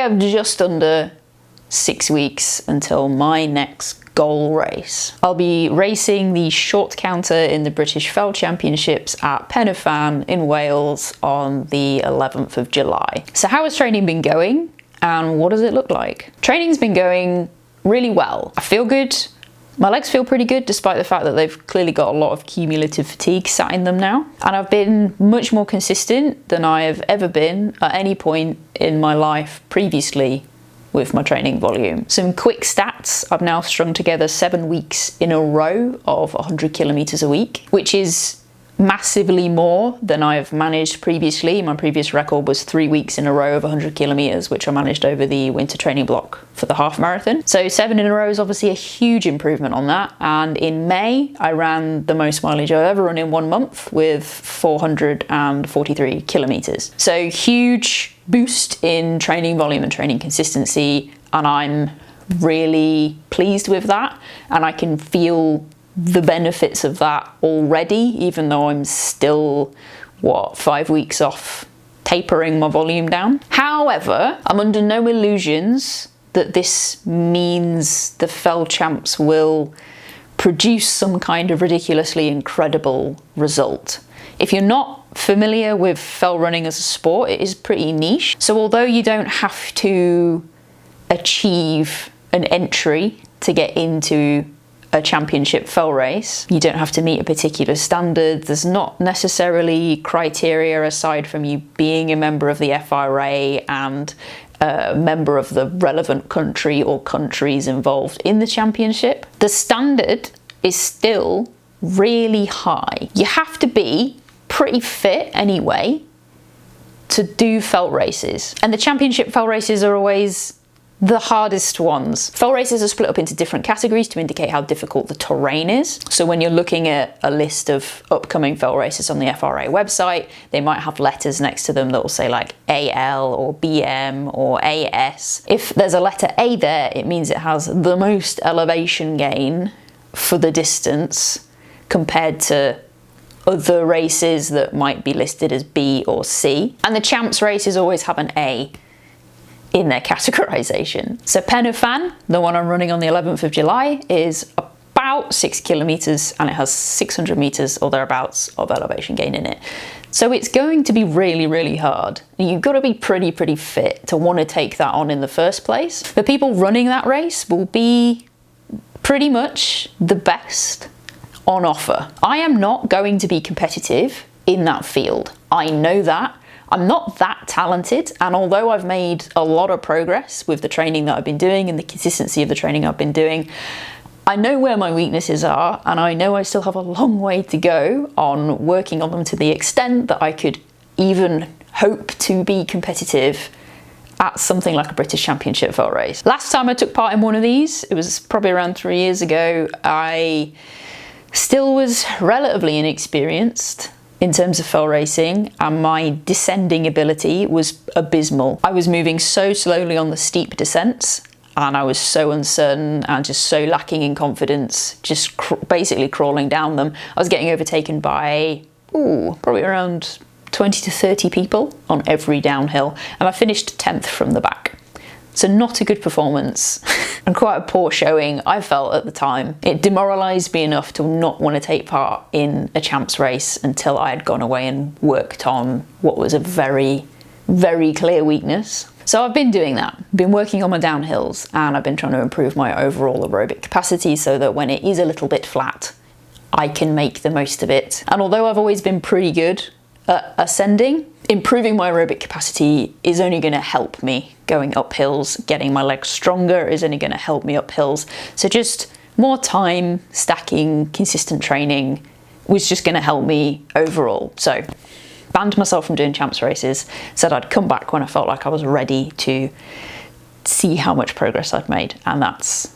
have just under 6 weeks until my next goal race. I'll be racing the short counter in the British Fell Championships at Pen y Fan in Wales on the 11th of July. So how has training been going and what does it look like? Training's been going really well. I feel good. My legs feel pretty good despite the fact that they've clearly got a lot of cumulative fatigue sat in them now. And I've been much more consistent than I have ever been at any point in my life previously with my training volume. Some quick stats: I've now strung together 7 weeks in a row of 100 kilometers a week, which is massively more than I've managed previously. My previous record was 3 weeks in a row of 100 kilometers, which I managed over the winter training block for the half marathon. So 7 in a row is obviously a huge improvement on that. And in May, I ran the most mileage I've ever run in 1 month with 443 kilometers. So huge boost in training volume and training consistency. And I'm really pleased with that. And I can feel the benefits of that already, even though I'm still, 5 weeks off tapering my volume down. However, I'm under no illusions that this means the Fell Champs will produce some kind of ridiculously incredible result. If you're not familiar with fell running as a sport, it is pretty niche. So although you don't have to achieve an entry to get into a championship fell race, you don't have to meet a particular standard. There's not necessarily criteria aside from you being a member of the FRA and a member of the relevant country or countries involved in the championship. The standard is still really high. You have to be pretty fit anyway to do fell races, and the championship fell races are always the hardest ones. Fell races are split up into different categories to indicate how difficult the terrain is. So when you're looking at a list of upcoming fell races on the FRA website, they might have letters next to them that will say like AL or BM or AS. If there's a letter A there, it means it has the most elevation gain for the distance compared to other races that might be listed as B or C. And the champs races always have an A in their categorization. So Pen y Fan, the one I'm running on the 11th of July, is about 6 kilometers and it has 600 meters or thereabouts of elevation gain in it. So it's going to be really, really hard. You've got to be pretty fit to want to take that on in the first place. The people running that race will be pretty much the best on offer. I am not going to be competitive in that field. I know that. I'm not that talented, and although I've made a lot of progress with the training that I've been doing and the consistency of the training I've been doing, I know where my weaknesses are, and I know I still have a long way to go on working on them to the extent that I could even hope to be competitive at something like a British Championship fell race. Last time I took part in one of these, it was probably around 3 years ago, I still was relatively inexperienced in terms of fell racing, and my descending ability was abysmal. I was moving so slowly on the steep descents, and I was so uncertain and just so lacking in confidence, just basically crawling down them. I was getting overtaken by, probably around 20 to 30 people on every downhill, and I finished 10th from the back. So not a good performance and quite a poor showing, I felt at the time. It demoralised me enough to not want to take part in a champs race until I had gone away and worked on what was a very, very clear weakness. So I've been doing that, been working on my downhills, and I've been trying to improve my overall aerobic capacity so that when it is a little bit flat, I can make the most of it. And although I've always been pretty good at ascending, improving my aerobic capacity is only going to help me going up hills. Getting my legs stronger is only going to help me up hills. So just more time, stacking, consistent training was just going to help me overall. So banned myself from doing champs races, said I'd come back when I felt like I was ready to see how much progress I'd made. And that's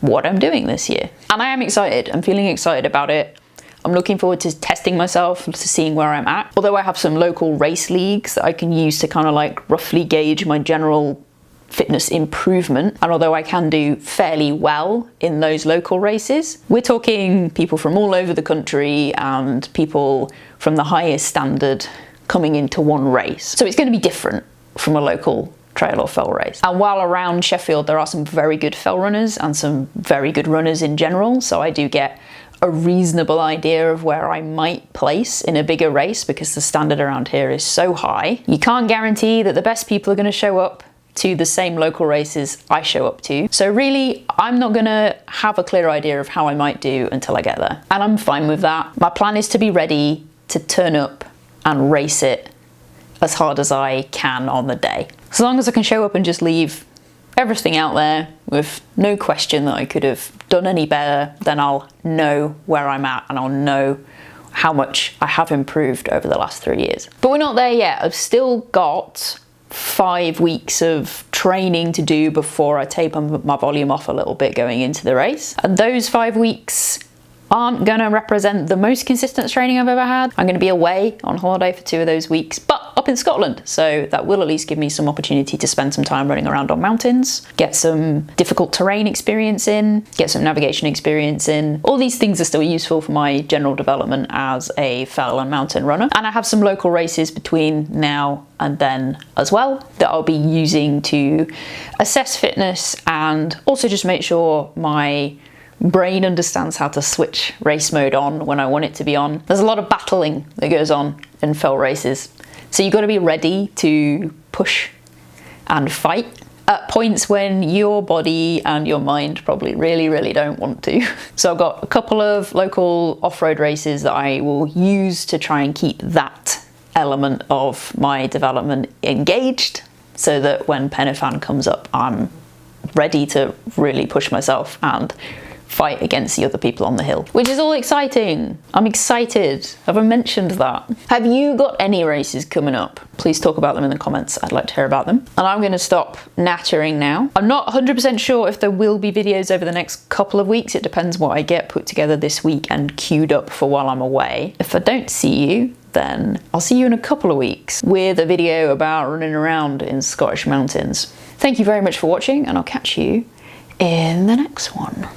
what I'm doing this year. And I am excited. I'm feeling excited about it. I'm looking forward to testing myself, to seeing where I'm at. Although I have some local race leagues that I can use to kind of like roughly gauge my general fitness improvement, and although I can do fairly well in those local races, we're talking people from all over the country and people from the highest standard coming into one race. So it's going to be different from a local trail or fell race. And while around Sheffield, there are some very good fell runners and some very good runners in general, so I do get a reasonable idea of where I might place in a bigger race because the standard around here is so high. You can't guarantee that the best people are going to show up to the same local races I show up to. So really, I'm not going to have a clear idea of how I might do until I get there. And I'm fine with that. My plan is to be ready to turn up and race it as hard as I can on the day. As long as I can show up and just leave everything out there with no question that I could have done any better, then I'll know where I'm at and I'll know how much I have improved over the last 3 years. But we're not there yet. I've still got 5 weeks of training to do before I taper my volume off a little bit going into the race. And those 5 weeks aren't gonna represent the most consistent training I've ever had. I'm gonna be away on holiday for 2 of those weeks, but up in Scotland. So that will at least give me some opportunity to spend some time running around on mountains, get some difficult terrain experience in, get some navigation experience in. All these things are still useful for my general development as a fell and mountain runner. And I have some local races between now and then as well that I'll be using to assess fitness and also just make sure my brain understands how to switch race mode on when I want it to be on. There's a lot of battling that goes on in fell races. So you've got to be ready to push and fight at points when your body and your mind probably really don't want to. So I've got a couple of local off-road races that I will use to try and keep that element of my development engaged so that when Pen y Fan comes up, I'm ready to really push myself and fight against the other people on the hill, which is all exciting. I'm excited. Have I mentioned that? Have you got any races coming up? Please talk about them in the comments. I'd like to hear about them. And I'm going to stop nattering now. I'm not 100% sure if there will be videos over the next couple of weeks. It depends what I get put together this week and queued up for while I'm away. If I don't see you, then I'll see you in a couple of weeks with a video about running around in Scottish mountains. Thank you very much for watching, and I'll catch you in the next one.